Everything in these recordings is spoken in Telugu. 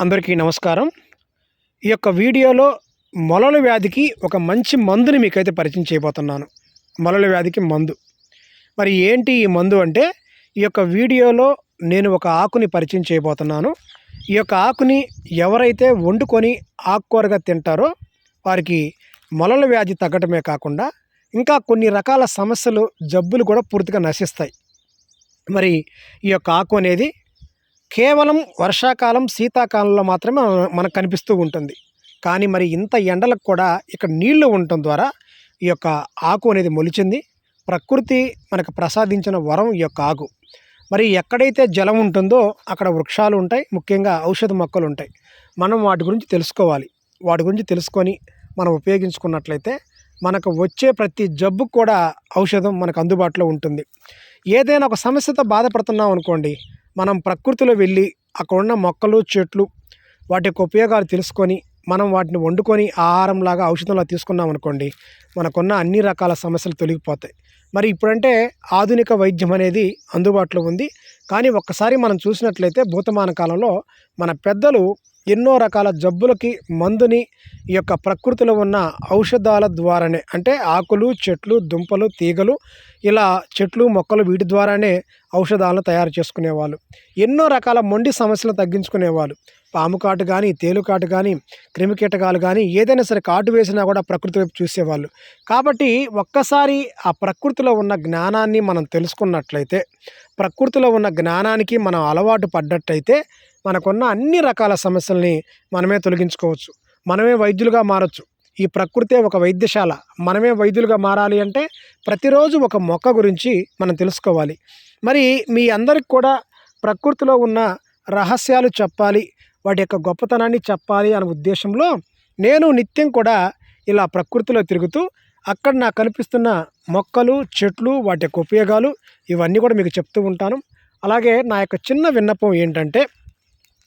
అందరికీ నమస్కారం. ఈ యొక్క వీడియోలో మొలల వ్యాధికి ఒక మంచి మందుని మీకైతే పరిచయం చేయబోతున్నాను. మొలల వ్యాధికి మందు. మరి ఏంటి ఈ మందు అంటే, ఈ యొక్క వీడియోలో నేను ఒక ఆకుని పరిచయం చేయబోతున్నాను. ఈ యొక్క ఆకుని ఎవరైతే వండుకొని ఆకుకూరగా తింటారో వారికి మొలల వ్యాధి తగ్గటమే కాకుండా ఇంకా కొన్ని రకాల సమస్యలు, జబ్బులు కూడా పూర్తిగా నశిస్తాయి. మరి ఈ యొక్క ఆకు అనేది కేవలం వర్షాకాలం, శీతాకాలంలో మాత్రమే మనకు కనిపిస్తూ ఉంటుంది. కానీ మరి ఇంత ఎండలకు కూడా ఇక్కడ నీళ్లు ఉండటం ద్వారా ఈ యొక్క ఆకు అనేది మొలిచింది. ప్రకృతి మనకు ప్రసాదించిన వరం ఈ యొక్క ఆకు. మరి ఎక్కడైతే జలం ఉంటుందో అక్కడ వృక్షాలు ఉంటాయి, ముఖ్యంగా ఔషధ మొక్కలు ఉంటాయి. మనం వాటి గురించి తెలుసుకోవాలి. వాటి గురించి తెలుసుకొని మనం ఉపయోగించుకున్నట్లయితే మనకు వచ్చే ప్రతి జబ్బు కూడా ఔషధం మనకు అందుబాటులో ఉంటుంది. ఏదైనా ఒక సమస్యతో బాధపడుతున్నాం అనుకోండి, మనం ప్రకృతిలో వెళ్ళి అక్కడ ఉన్న మొక్కలు, చెట్లు, వాటి యొక్క ఉపయోగాలు తెలుసుకొని మనం వాటిని వండుకొని ఆహారంలాగా, ఔషధంలా తీసుకున్నాం అనుకోండి, మనకున్న అన్ని రకాల సమస్యలు తొలగిపోతాయి. మరి ఇప్పుడంటే ఆధునిక వైద్యం అనేది అందుబాటులో ఉంది. కానీ ఒక్కసారి మనం చూసినట్లయితే భూతమాన కాలంలో మన పెద్దలు ఎన్నో రకాల జబ్బులకి మందుని ఈ యొక్క ప్రకృతిలో ఉన్న ఔషధాల ద్వారానే, అంటే ఆకులు, చెట్లు, దుంపలు, తీగలు, ఇలా చెట్లు, మొక్కలు, వీటి ద్వారానే ఔషధాలను తయారు చేసుకునేవాళ్ళు. ఎన్నో రకాల మొండి సమస్యలు తగ్గించుకునేవాళ్ళు. పాము కాటు కానీ, తేలు కాటు కానీ, క్రిమికీటకాలు కానీ ఏదైనా సరే కాటు వేసినా కూడా ప్రకృతి వైపు చూసేవాళ్ళు. కాబట్టి ఒక్కసారి ఆ ప్రకృతిలో ఉన్న జ్ఞానాన్ని మనం తెలుసుకున్నట్లయితే, ప్రకృతిలో ఉన్న జ్ఞానానికి మనం అలవాటు పడ్డట్టయితే మనకున్న అన్ని రకాల సమస్యల్ని మనమే తొలగించుకోవచ్చు. మనమే వైద్యులుగా మారచ్చు. ఈ ప్రకృతే ఒక వైద్యశాల. మనమే వైద్యులుగా మారాలి అంటే ప్రతిరోజు ఒక మొక్క గురించి మనం తెలుసుకోవాలి. మరి మీ అందరికి కూడా ప్రకృతిలో ఉన్న రహస్యాలు చెప్పాలి, వాటి యొక్క గొప్పతనాన్ని చెప్పాలి అనే ఉద్దేశంలో నేను నిత్యం కూడా ఇలా ప్రకృతిలో తిరుగుతూ అక్కడ నాకు కనిపిస్తున్న మొక్కలు, చెట్లు, వాటి యొక్క ఉపయోగాలు ఇవన్నీ కూడా మీకు చెప్తూ ఉంటాను. అలాగే నా యొక్క చిన్న విన్నపం ఏంటంటే,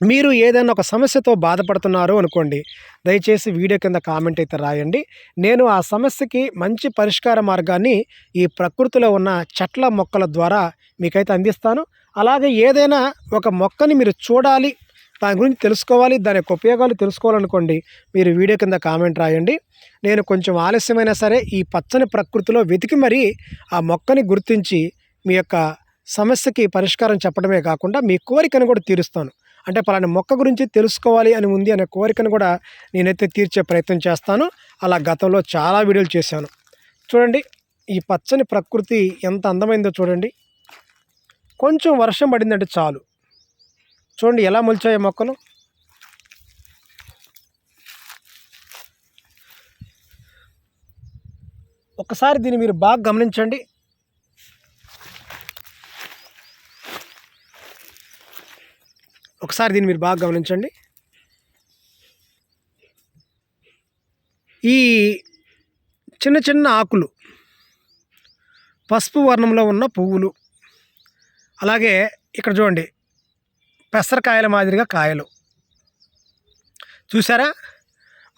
మీరు ఏదైనా ఒక సమస్యతో బాధపడుతున్నారు అనుకోండి, దయచేసి వీడియో కింద కామెంట్ అయితే రాయండి. నేను ఆ సమస్యకి మంచి పరిష్కార మార్గాన్ని ఈ ప్రకృతిలో ఉన్న చెట్ల, మొక్కల ద్వారా మీకైతే అందిస్తాను. అలాగే ఏదైనా ఒక మొక్కని మీరు చూడాలి, దాని గురించి తెలుసుకోవాలి, దాని యొక్క ఉపయోగాలు తెలుసుకోవాలనుకోండి, మీరు వీడియో కింద కామెంట్ రాయండి. నేను కొంచెం ఆలస్యమైనా సరే ఈ పచ్చని ప్రకృతిలో వెతికి మరీ ఆ మొక్కని గుర్తించి మీ యొక్క సమస్యకి పరిష్కారం చెప్పడమే కాకుండా మీ కోరికను కూడా తీరుస్తాను. అంటే పలానా మొక్క గురించి తెలుసుకోవాలి అని ఉంది అనే కోరికను కూడా నేనైతే తీర్చే ప్రయత్నం చేస్తాను. అలా గతంలో చాలా వీడియోలు చేశాను. చూడండి, ఈ పచ్చని ప్రకృతి ఎంత అందమైందో చూడండి. కొంచెం వర్షం పడిందంటే చాలు, చూడండి ఎలా మొలిచాయి మొక్కలు. ఒకసారి దీన్ని మీరు బాగా గమనించండి. ఈ చిన్న చిన్న ఆకులు, పసుపు వర్ణంలో ఉన్న పువ్వులు, అలాగే ఇక్కడ చూడండి పెసరకాయల మాదిరిగా కాయలు. చూసారా?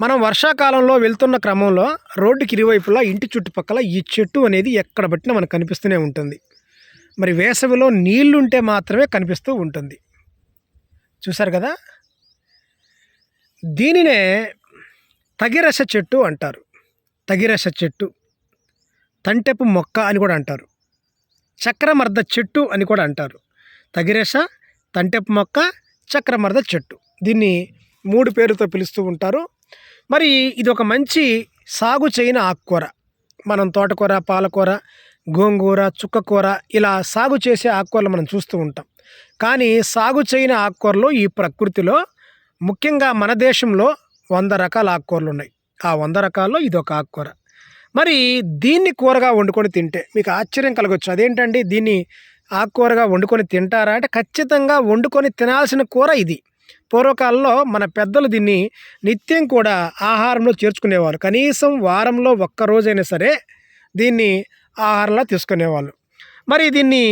మనం వర్షాకాలంలో వెళ్తున్న క్రమంలో రోడ్డుకి ఇరువైపులా ఇంటి చుట్టుపక్కల ఈ చెట్టు అనేది ఎక్కడ పట్టినా మనకు కనిపిస్తూనే ఉంటుంది. మరి వేసవిలో నీళ్లుంటే మాత్రమే కనిపిస్తూ ఉంటుంది. చూసారు కదా? దీనినే తగిరస చెట్టు అంటారు. తగిరస చెట్టు, తంటెపు మొక్క అని కూడా అంటారు. చక్రమర్ద చెట్టు అని కూడా అంటారు. తగిరస, తంటెపు మొక్క, చక్రమర్ద చెట్టు. దీన్ని 3 పేరుతో పిలుస్తూ ఉంటారు. మరి ఇది ఒక మంచి సాగు చేయని ఆకుకూర. మనం తోటకూర, పాలకూర, గోంగూర, చుక్కకూర ఇలా సాగు చేసే ఆకుకూరలు మనం చూస్తూ ఉంటాం. కానీ సాగు చేయని ఆకుకూరలు ఈ ప్రకృతిలో, ముఖ్యంగా మన దేశంలో 100 రకాల ఆకుకూరలు ఉన్నాయి. ఆ 100 రకాల్లో ఇది ఒక ఆకుకూర. మరి దీన్ని కూరగా వండుకొని తింటే మీకు ఆశ్చర్యం కలగవచ్చు. అదేంటండి దీన్ని ఆకుకూరగా వండుకొని తింటారా అంటే, ఖచ్చితంగా వండుకొని తినాల్సిన కూర ఇది. పూర్వకాలంలో మన పెద్దలు దీన్ని నిత్యం కూడా ఆహారంలో చేర్చుకునేవారు. కనీసం వారంలో ఒక్కరోజైనా సరే దీన్ని ఆహారంలో తీసుకునేవాళ్ళు. మరి దీన్ని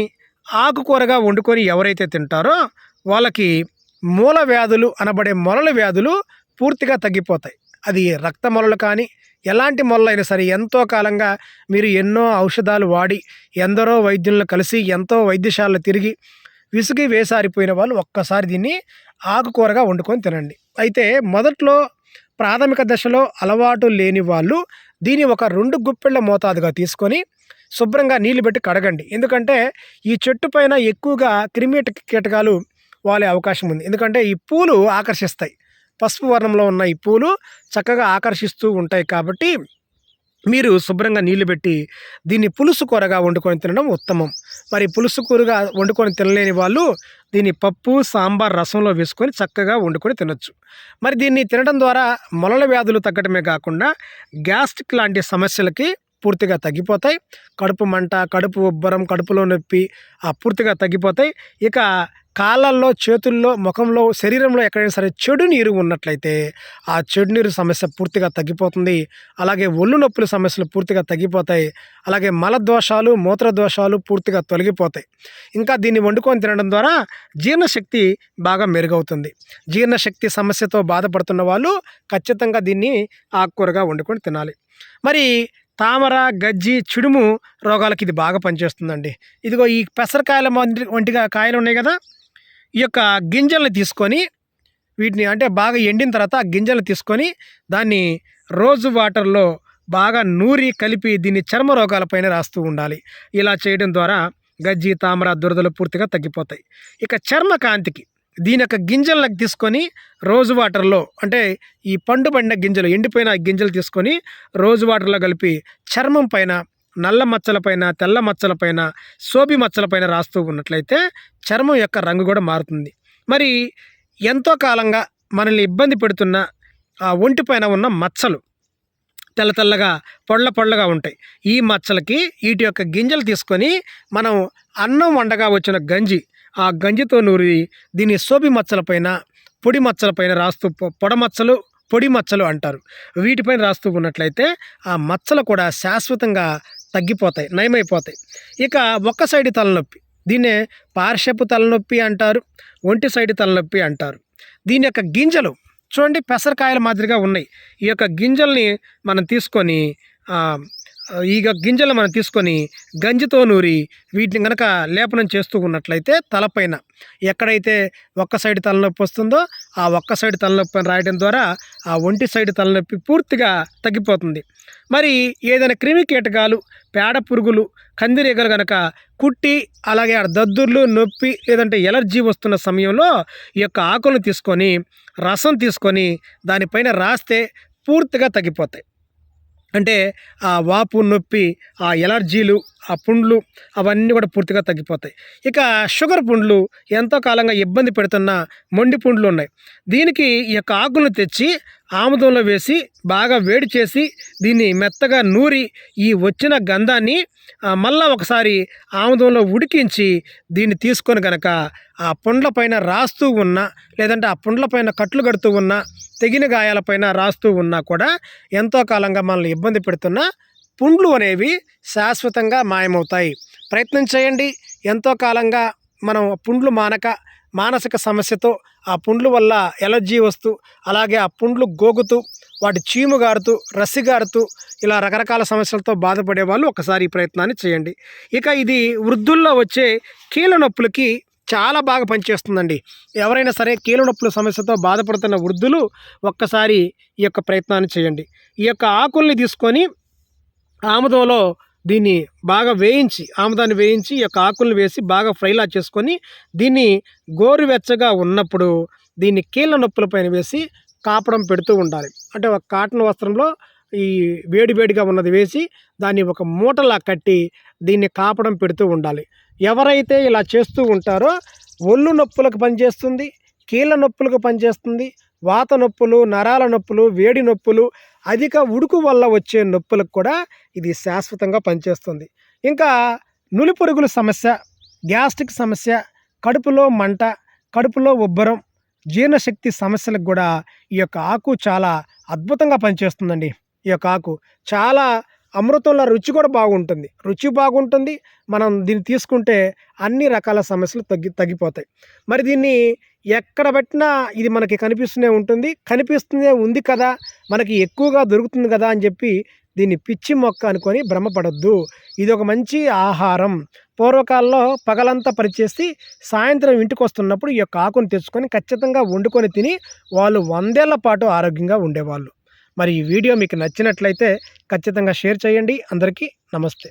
ఆకుకూరగా వండుకొని ఎవరైతే తింటారో వాళ్ళకి మూల వ్యాధులు అనబడే మొలల వ్యాధులు పూర్తిగా తగ్గిపోతాయి. అది రక్త మొలలు కానీ ఎలాంటి మొలలైనా సరే, ఎంతో కాలంగా మీరు ఎన్నో ఔషధాలు వాడి, ఎందరో వైద్యులను కలిసి, ఎంతో వైద్యశాలలు తిరిగి విసిగి వేసారిపోయిన వాళ్ళు ఒక్కసారి దీన్ని ఆకుకూరగా వండుకొని తినండి. అయితే మొదట్లో ప్రాథమిక దశలో అలవాటు లేని వాళ్ళు దీన్ని ఒక 2 గుప్పెళ్ళ మోతాదుగా తీసుకొని శుభ్రంగా నీళ్లు పెట్టి కడగండి. ఎందుకంటే ఈ చెట్టు పైన ఎక్కువగా కీటకాలు వాలే అవకాశం ఉంది. ఎందుకంటే ఈ పూలు ఆకర్షిస్తాయి. పసుపు వర్ణంలో ఉన్న ఈ పూలు చక్కగా ఆకర్షిస్తూ ఉంటాయి కాబట్టి మీరు శుభ్రంగా నీళ్లు పెట్టి దీన్ని పులుసు కూరగా వండుకొని తినడం ఉత్తమం. మరి పులుసు కూరగా వండుకొని తినలేని వాళ్ళు దీన్ని పప్పు, సాంబార్, రసంలో వేసుకొని చక్కగా వండుకొని తినొచ్చు. మరి దీన్ని తినడం ద్వారా మొలల వ్యాధులు తగ్గడమే కాకుండా గ్యాస్ట్రిక్ లాంటి సమస్యలకి పూర్తిగా తగ్గిపోతాయి. కడుపు మంట, కడుపు ఉబ్బరం, కడుపులో నొప్పి పూర్తిగా తగ్గిపోతాయి. ఇక కాళ్ళల్లో, చేతుల్లో, ముఖంలో, శరీరంలో ఎక్కడైనా సరే చెడు నీరు ఉన్నట్లయితే ఆ చెడు నీరు సమస్య పూర్తిగా తగ్గిపోతుంది. అలాగే ఒళ్ళు నొప్పుల సమస్యలు పూర్తిగా తగ్గిపోతాయి. అలాగే మలదోషాలు, మూత్ర దోషాలు పూర్తిగా తొలగిపోతాయి. ఇంకా దీన్ని వండుకొని తినడం ద్వారా జీర్ణశక్తి బాగా మెరుగవుతుంది. జీర్ణశక్తి సమస్యతో బాధపడుతున్న వాళ్ళు ఖచ్చితంగా దీన్ని ఆకుకూరగా వండుకొని తినాలి. మరి తామర, గజ్జి, చిడుము రోగాలకి ఇది బాగా పనిచేస్తుందండి. ఇదిగో ఈ పెసరకాయల వంటిగా కాయలు ఉన్నాయి కదా, ఈ యొక్క గింజల్ని తీసుకొని వీటిని అంటే బాగా ఎండిన తర్వాత ఆ గింజలు తీసుకొని దాన్ని రోజు వాటర్లో బాగా నూరి కలిపి దీన్ని చర్మ రోగాలపైన రాస్తూ ఉండాలి. ఇలా చేయడం ద్వారా గజ్జి, తామర, దురదలు పూర్తిగా తగ్గిపోతాయి. ఇక చర్మ కాంతికి దీని యొక్క గింజలను తీసుకొని రోజు వాటర్లో అంటే ఈ పండుబండిన గింజలు, ఎండిపోయిన గింజలు తీసుకొని రోజు వాటర్లో కలిపి చర్మం పైన, నల్ల మచ్చలపైన, తెల్ల మచ్చలపైన, సోబి మచ్చలపైన రాస్తూ ఉన్నట్లయితే చర్మం యొక్క రంగు కూడా మారుతుంది. మరి ఎంతో కాలంగా మనల్ని ఇబ్బంది పెడుతున్న ఆ ఒంటిపైన ఉన్న మచ్చలు తెల్ల తెల్లగా పొళ్ళగా ఉంటాయి. ఈ మచ్చలకి వీటి యొక్క గింజలు తీసుకొని మనం అన్నం వండగా వచ్చిన గంజి, ఆ గంజితో నూరి దీన్ని సోబి మచ్చలపైన, పొడి మచ్చలపైన రాస్తూ పొడమచ్చలు, పొడి మచ్చలు అంటారు, వీటిపైన రాస్తూ ఉన్నట్లయితే ఆ మచ్చలు కూడా శాశ్వతంగా తగ్గిపోతాయి, నయమైపోతాయి. ఇక ఒక్క సైడ్ తలనొప్పి, దీన్నే పార్శ్వపు తలనొప్పి అంటారు, ఒంటి సైడ్ తలనొప్పి అంటారు. దీని యొక్క గింజలు చూడండి పెసరకాయల మాదిరిగా ఉన్నాయి. ఈ యొక్క గింజల్ని మనం తీసుకొని గంజితో నూరి వీటిని కనుక లేపనం చేస్తూ ఉన్నట్లయితే తలపైన ఎక్కడైతే ఒక్క సైడ్ తలనొప్పి వస్తుందో ఆ ఒక్క సైడ్ తలనొప్పిని రాయడం ద్వారా ఆ ఒంటి సైడ్ తలనొప్పి పూర్తిగా తగ్గిపోతుంది. మరి ఏదైనా క్రిమి కీటకాలు, పేడ పురుగులు, కందిరీగలు కనుక కుట్టి అలాగే దద్దుర్లు, నొప్పి లేదంటే ఎలర్జీ వస్తున్న సమయంలో ఈ యొక్క ఆకులను తీసుకొని రసం తీసుకొని దానిపైన రాస్తే పూర్తిగా తగ్గిపోతాయి. అంటే ఆ వాపు, నొప్పి, ఆ ఎలర్జీలు, ఆ పుండ్లు అవన్నీ కూడా పూర్తిగా తగ్గిపోతాయి. ఇక షుగర్ పుండ్లు, ఎంతో కాలంగా ఇబ్బంది పెడుతున్న మొండి పుండ్లు ఉన్నాయి. దీనికి ఈ యొక్క ఆకులను తెచ్చి ఆముదంలో వేసి బాగా వేడి చేసి దీన్ని మెత్తగా నూరి ఈ వచ్చిన గంధాన్ని మళ్ళా ఒకసారి ఆముదంలో ఉడికించి దీన్ని తీసుకొని కనుక ఆ పుండ్ల పైన రాస్తూ ఉన్నా లేదంటే ఆ పుండ్ల పైన కట్లు కడుతూ ఉన్నా, తెగిన గాయాలపైన రాస్తూ ఉన్నా కూడా ఎంతో కాలంగా మనల్ని ఇబ్బంది పెడుతున్న పుండ్లు అనేవి శాశ్వతంగా మాయమవుతాయి. ప్రయత్నం చేయండి. ఎంతో కాలంగా మనం పుండ్లు మానక మానసిక సమస్యతో ఆ పుండ్ల వల్ల ఎలర్జీ వస్తూ అలాగే ఆ పుండ్లు గోగుతూ వాటి చీము గారుతూ, రసి గారుతూ ఇలా రకరకాల సమస్యలతో బాధపడే వాళ్ళు ఒకసారి ఈ ప్రయత్నాన్ని చేయండి. ఇక ఇది వృద్ధుల్లో వచ్చే కీళ్ళ నొప్పులకి చాలా బాగా పనిచేస్తుందండి. ఎవరైనా సరే కీళ్ళ నొప్పుల సమస్యతో బాధపడుతున్న వృద్ధులు ఒక్కసారి ఈ యొక్క ప్రయత్నాన్ని చేయండి. ఈ యొక్క ఆకుల్ని తీసుకొని ఆముదంలో దీన్ని బాగా ఆముదాన్ని వేయించి ఈ యొక్క ఆకుల్ని వేసి బాగా ఫ్రైలా చేసుకొని దీన్ని గోరువెచ్చగా ఉన్నప్పుడు దీన్ని కీళ్ళ నొప్పుల పైన వేసి కాపడం పెడుతూ ఉండాలి. అంటే ఒక కాటన్ వస్త్రంలో ఈ వేడిగా ఉన్నది వేసి దాన్ని ఒక మూటలా కట్టి దీన్ని కాపడం పెడుతూ ఉండాలి. ఎవరైతే ఇలా చేస్తూ ఉంటారో ఒళ్ళు నొప్పులకు పనిచేస్తుంది, కీళ్ళ నొప్పులకు పనిచేస్తుంది, వాత నొప్పులు, నరాల నొప్పులు, వేడి నొప్పులు, అధిక ఉడుకు వల్ల వచ్చే నొప్పులకు కూడా ఇది శాశ్వతంగా పనిచేస్తుంది. ఇంకా నులిపురుగుల సమస్య, గ్యాస్ట్రిక్ సమస్య, కడుపులో మంట, కడుపులో ఉబ్బరం, జీర్ణశక్తి సమస్యలకు కూడా ఈ యొక్క ఆకు చాలా అద్భుతంగా పనిచేస్తుందండి. ఈ యొక్క ఆకు చాలా అమృతంలో రుచి కూడా బాగుంటుంది, రుచి బాగుంటుంది. మనం దీన్ని తీసుకుంటే అన్ని రకాల సమస్యలు తగ్గిపోతాయి. మరి దీన్ని ఎక్కడ పెట్టినా ఇది మనకి కనిపిస్తూనే ఉంది కదా, మనకి ఎక్కువగా దొరుకుతుంది కదా అని చెప్పి దీన్ని పిచ్చి మొక్క అనుకొని భ్రమపడొద్దు. ఇది ఒక మంచి ఆహారం. పూర్వకాలంలో పగలంతా పనిచేసి సాయంత్రం ఇంటికొస్తున్నప్పుడు ఈ యొక్క ఆకును తెచ్చుకొని ఖచ్చితంగా వండుకొని తిని వాళ్ళు 100 ఏళ్ల పాటు ఆరోగ్యంగా ఉండేవాళ్ళు. మరి ఈ వీడియో మీకు నచ్చినట్లయితే ఖచ్చితంగా షేర్ చేయండి. అందరికీ నమస్తే.